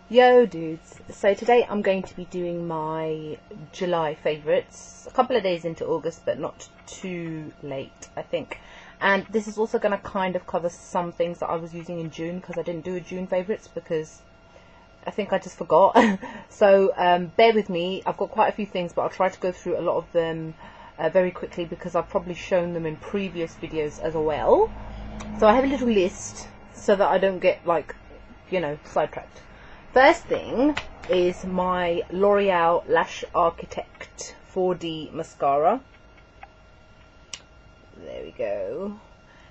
Yo dudes, so today I'm going to be doing my July favourites, a couple of days into August but not too late I think, and this is also going to kind of cover some things that I was using in June because I didn't do a June favourites because I think I just forgot. So bear with me, I've got quite a few things but I'll try to go through a lot of them very quickly because I've probably shown them in previous videos as well. So I have a little list so that I don't get sidetracked. First thing is my L'Oreal Lash Architect 4D mascara. There we go.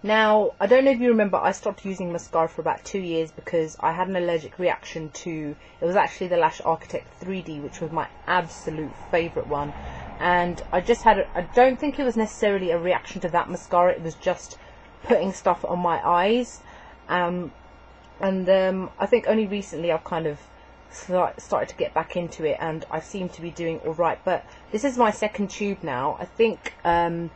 Now, I don't know if you remember, I stopped using mascara for about 2 years because I had an allergic reaction to, it was actually the Lash Architect 3D, which was my absolute favourite one. And I just had, I don't think it was necessarily a reaction to that mascara, it was just putting stuff on my eyes. I think only recently I've kind of started to get back into it and I seem to be doing alright. But this is my second tube now. I think the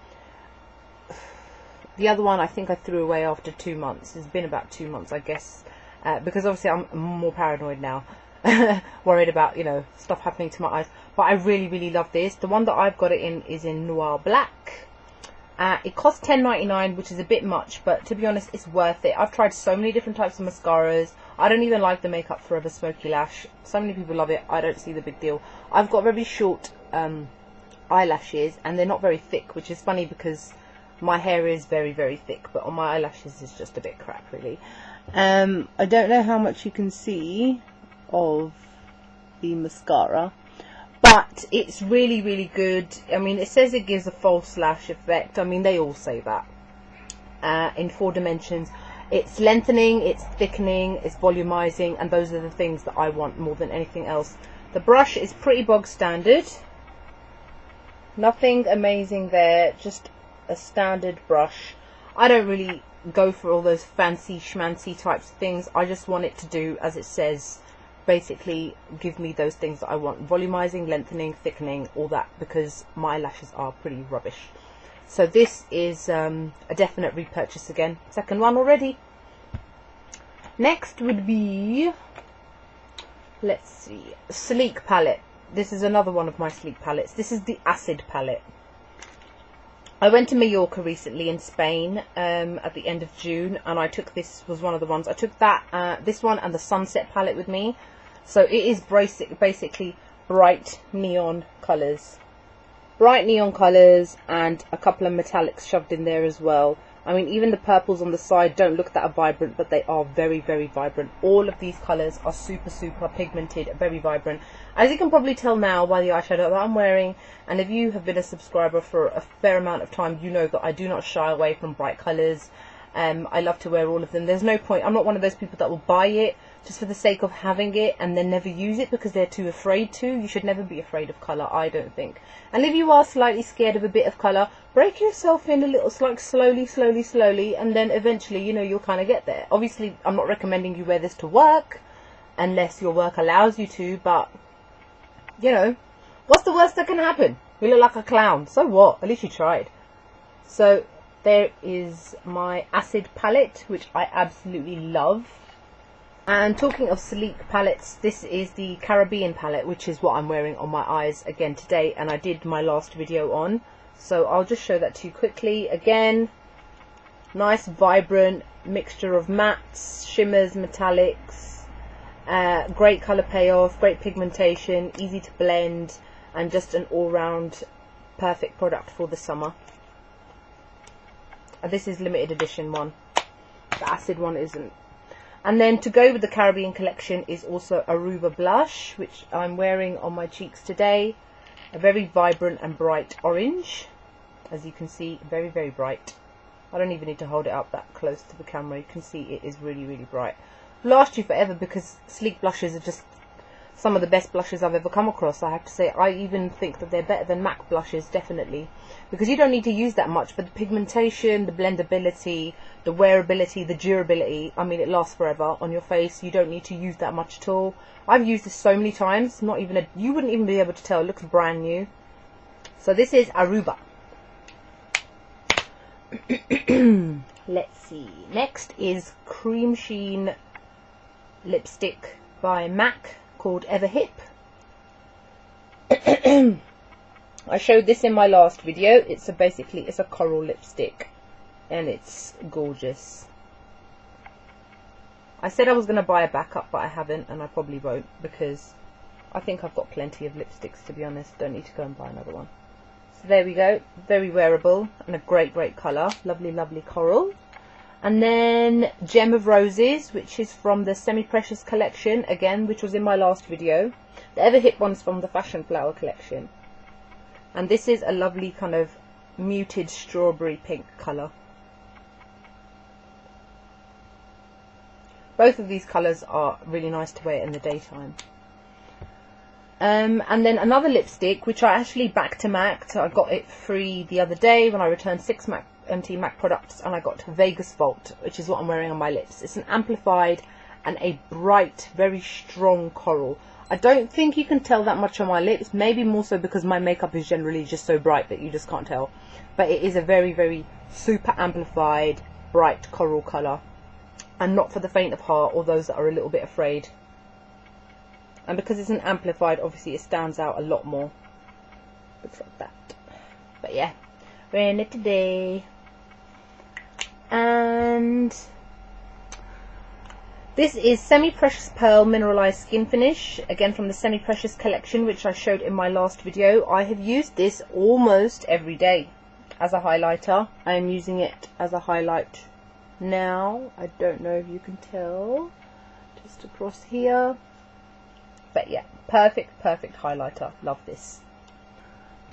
other one I think I threw away after 2 months. It's been about 2 months, I guess, because obviously I'm more paranoid now. Worried about, stuff happening to my eyes. But I really love this. The one that I've got it in is in Noir Black. It costs $10.99, which is a bit much, but to be honest, it's worth it. I've tried so many different types of mascaras. I don't even like the Makeup Forever Smoky Lash. So many people love it. I don't see the big deal. I've got very short eyelashes, and they're not very thick, which is funny because my hair is very thick, but on my eyelashes it's just a bit crap, really. I don't know how much you can see of the mascara, but it's really good. I mean, it says it gives a false lash effect. I mean, they all say that. In 4 dimensions. It's lengthening, it's thickening, it's volumizing, and those are the things that I want more than anything else. The brush is pretty bog standard. Nothing amazing there, just a standard brush. I don't really go for all those fancy schmancy types of things. I just want it to do as it says. Basically give me those things that I want: volumizing, lengthening, thickening, all that, because my lashes are pretty rubbish. So this is a definite repurchase again. Second one already. Next would be, let's see, Sleek palette. This is another one of my Sleek palettes. This is the Acid palette. I went to Mallorca recently in Spain at the end of June, and I took, this was one of the ones, I took that, this one and the Sunset palette with me. So it is basically bright neon colours. Bright neon colours and a couple of metallics shoved in there as well. I mean, even the purples on the side don't look that vibrant, but they are very vibrant. All of these colours are super pigmented, very vibrant. As you can probably tell now by the eyeshadow that I'm wearing, and if you have been a subscriber for a fair amount of time, you know that I do not shy away from bright colours. I love to wear all of them. There's no point, I'm not one of those people that will buy it just for the sake of having it and then never use it because they're too afraid to. You should never be afraid of colour, I don't think. And if you are slightly scared of a bit of colour, break yourself in a little, like slowly, and then eventually, you'll kind of get there. Obviously, I'm not recommending you wear this to work unless your work allows you to, but, what's the worst that can happen? You look like a clown. So what? At least you tried. So there is my Acid palette, which I absolutely love. And talking of Sleek palettes, this is the Caribbean palette, which is what I'm wearing on my eyes again today, and I did my last video on. So I'll just show that to you quickly. Again, nice vibrant mixture of mattes, shimmers, metallics, great colour payoff, great pigmentation, easy to blend, and just an all-round perfect product for the summer. And this is limited edition one. The Acid one isn't. And then to go with the Caribbean collection is also Aruba blush, which I'm wearing on my cheeks today. A very vibrant and bright orange. As you can see, very bright. I don't even need to hold it up that close to the camera. You can see it is really bright. Last you forever because Sleek blushes are just some of the best blushes I've ever come across. I have to say, I even think that they're better than MAC blushes, definitely. Because you don't need to use that much, but the pigmentation, the blendability, the wearability, the durability, I mean, it lasts forever on your face. You don't need to use that much at all. I've used this so many times, you wouldn't even be able to tell. It looks brand new. So this is Aruba. Let's see. Next is Cream Sheen lipstick by MAC called Everhip. I showed this in my last video. It's a coral lipstick and it's gorgeous. I said I was going to buy a backup, but I haven't, and I probably won't because I think I've got plenty of lipsticks, to be honest. Don't need to go and buy another one. So there we go. Very wearable and a great colour. Lovely, lovely coral. And then Gem of Roses, which is from the Semi-Precious collection, again, which was in my last video. The Everhip one's from the Fashion Flower collection. And this is a lovely kind of muted strawberry pink colour. Both of these colours are really nice to wear in the daytime. And then another lipstick, which I actually backed to MAC. So I got it free the other day when I returned 6 empty MAC products, and I got Vegas Vault, which is what I'm wearing on my lips. It's an amplified and a bright, very strong coral. I don't think you can tell that much on my lips, maybe more so because my makeup is generally just so bright that you just can't tell. But it is a very super amplified, bright coral colour. And not for the faint of heart or those that are a little bit afraid. And because it's an amplified, obviously it stands out a lot more. Looks like that. But yeah, wearing it today. And this is Semi-Precious Pearl Mineralized Skin Finish, again from the Semi-Precious collection, which I showed in my last video. I have used this almost every day as a highlighter. I am using it as a highlight now. I don't know if you can tell, just across here. But yeah, perfect highlighter. Love this.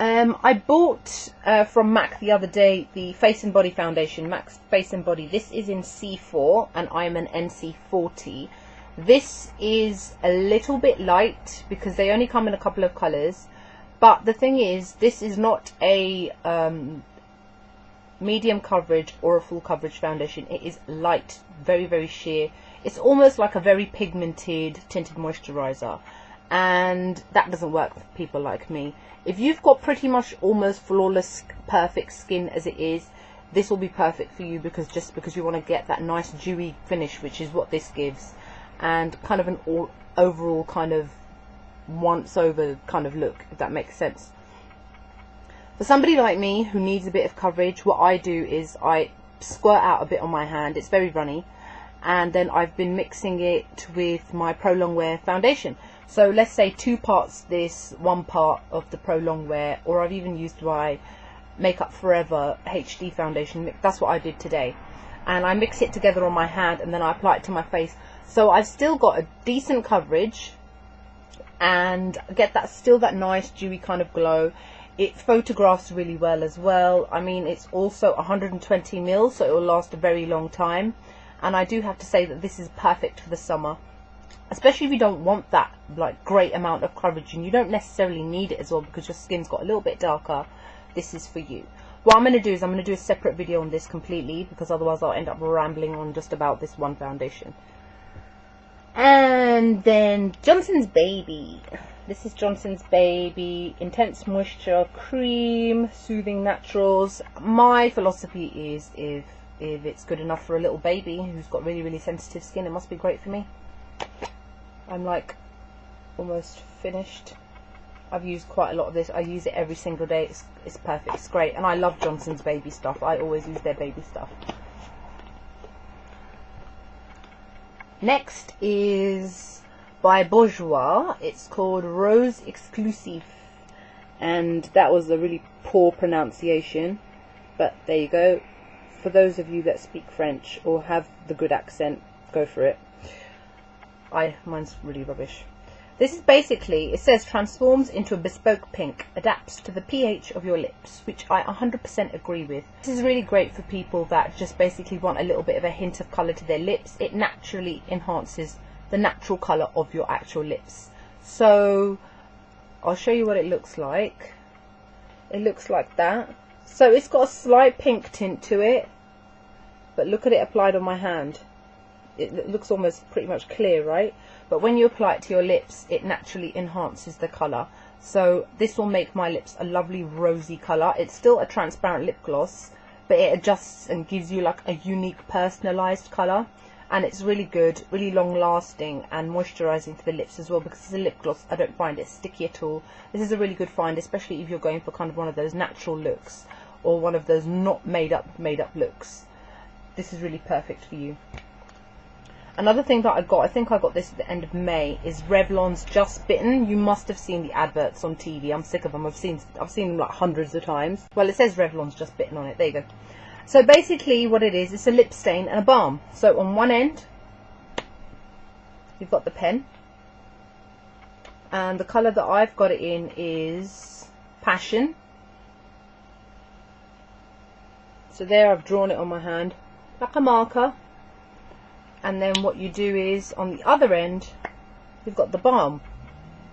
I bought from MAC the other day the Face and Body foundation, MAC's Face and Body. This is in C4 and I'm an NC40. This is a little bit light because they only come in a couple of colours. But the thing is, this is not a medium coverage or a full coverage foundation. It is light, very sheer. It's almost like a very pigmented tinted moisturizer, and that doesn't work for people like me. If you've got pretty much almost flawless perfect skin as it is, this will be perfect for you, because you want to get that nice dewy finish, which is what this gives, and kind of an overall kind of once over kind of look, if that makes sense. For somebody like me who needs a bit of coverage, what I do is I squirt out a bit on my hand. It's very runny, and then I've been mixing it with my Pro Longwear foundation. So let's say 2 parts this, 1 part of the Pro Longwear, or I've even used my Makeup Forever HD foundation. That's what I did today. And I mix it together on my hand and then I apply it to my face. So I've still got a decent coverage and get that still that nice dewy kind of glow. It photographs really well as well. I mean, it's also 120 ml, so it will last a very long time. And I do have to say that this is perfect for the summer, especially if you don't want that like great amount of coverage and you don't necessarily need it as well because your skin's got a little bit darker. This is for you. What I'm going to do is I'm going to do a separate video on this completely, because otherwise I'll end up rambling on just about this one foundation. And then Johnson's Baby. This is Johnson's Baby Intense Moisture Cream Soothing Naturals. My philosophy is if it's good enough for a little baby who's got really sensitive skin, it must be great for me. I'm like almost finished. I've used quite a lot of this. I use it every single day. It's perfect. It's great. And I love Johnson's Baby stuff. I always use their baby stuff. Next is by Bourjois. It's called Rose Exclusif. And that was a really poor pronunciation. But there you go. For those of you that speak French or have the good accent, go for it. Mine's really rubbish. This is basically, it says transforms into a bespoke pink, adapts to the pH of your lips, which I 100% agree with. This is really great for people that just basically want a little bit of a hint of colour to their lips. It naturally enhances the natural colour of your actual lips. So I'll show you what it looks like. It looks like that. So it's got a slight pink tint to it, but look at it applied on my hand. It looks almost pretty much clear, right? But when you apply it to your lips, it naturally enhances the colour. So this will make my lips a lovely rosy colour. It's still a transparent lip gloss, but it adjusts and gives you like a unique personalised colour. and it's really good, really long lasting and moisturising for the lips as well, because it's a lip gloss. I don't find it sticky at all. This is a really good find, especially if you're going for kind of one of those natural looks or one of those not made up looks. This is really perfect for you. Another thing that I got, I think I got this at the end of May, is Revlon's Just Bitten. You must have seen the adverts on TV. I'm sick of them. I've seen them like hundreds of times. Well, it says Revlon's Just Bitten on it. There you go. So basically what it is, it's a lip stain and a balm. So on one end, you've got the pen. And the colour that I've got it in is Passion. So there, I've drawn it on my hand like a marker. And then what you do is, on the other end, you've got the balm,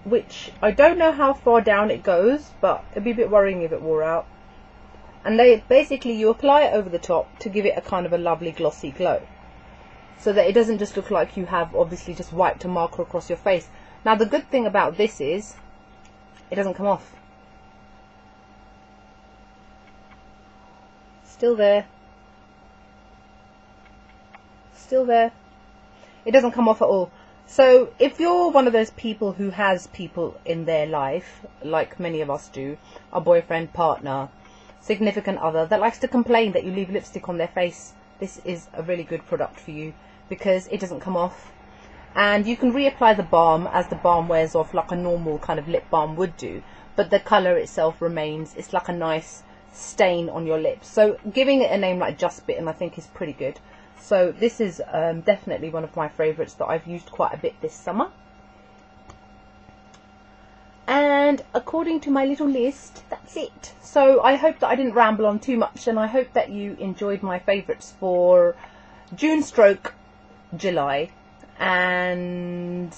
which I don't know how far down it goes, but it'd be a bit worrying if it wore out. And basically you apply it over the top to give it a kind of a lovely glossy glow, so that it doesn't just look like you have obviously just wiped a marker across your face. Now the good thing about this is it doesn't come off. Still there. Still there. It doesn't come off at all. So if you're one of those people who has people in their life, like many of us do, a boyfriend, partner, significant other, that likes to complain that you leave lipstick on their face, this is a really good product for you, because it doesn't come off. And you can reapply the balm as the balm wears off, like a normal kind of lip balm would do, but the colour itself remains. It's like a nice stain on your lips. So giving it a name like Just Bitten I think is pretty good. So this is definitely one of my favourites that I've used quite a bit this summer. And according to my little list, that's it. So I hope that I didn't ramble on too much, and I hope that you enjoyed my favourites for June stroke July. And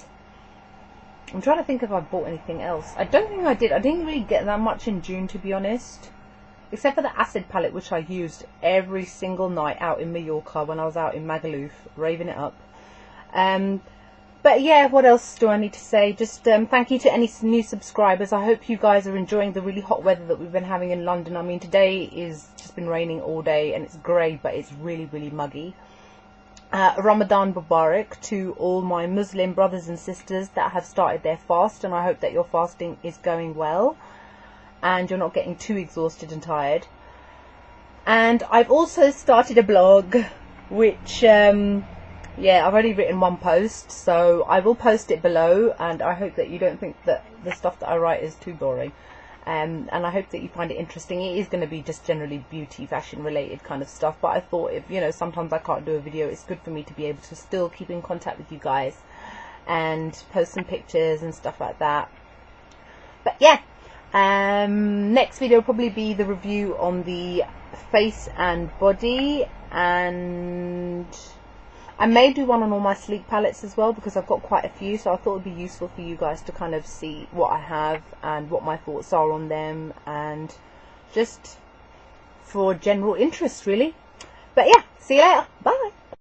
I'm trying to think if I bought anything else. I don't think I did. I didn't really get that much in June, to be honest. Except for the acid palette, which I used every single night out in Mallorca when I was out in Magaluf, raving it up. But yeah, what else do I need to say? Just thank you to any new subscribers. I hope you guys are enjoying the really hot weather that we've been having in London. I mean, today is just been raining all day and it's grey, but it's really, really muggy. Ramadan Mubarak to all my Muslim brothers and sisters that have started their fast, and I hope that your fasting is going well and you're not getting too exhausted and tired. And I've also started a blog, which yeah, I've only written one post, so I will post it below, and I hope that you don't think that the stuff that I write is too boring, and I hope that you find it interesting. It is going to be just generally beauty, fashion related kind of stuff, but I thought, if you know, sometimes I can't do a video, it's good for me to be able to still keep in contact with you guys and post some pictures and stuff like that. But yeah, next video will probably be the review on the face and body, and I may do one on all my sleek palettes as well, because I've got quite a few, so I thought it would be useful for you guys to kind of see what I have and what my thoughts are on them, and just for general interest really. But yeah, see you later, bye.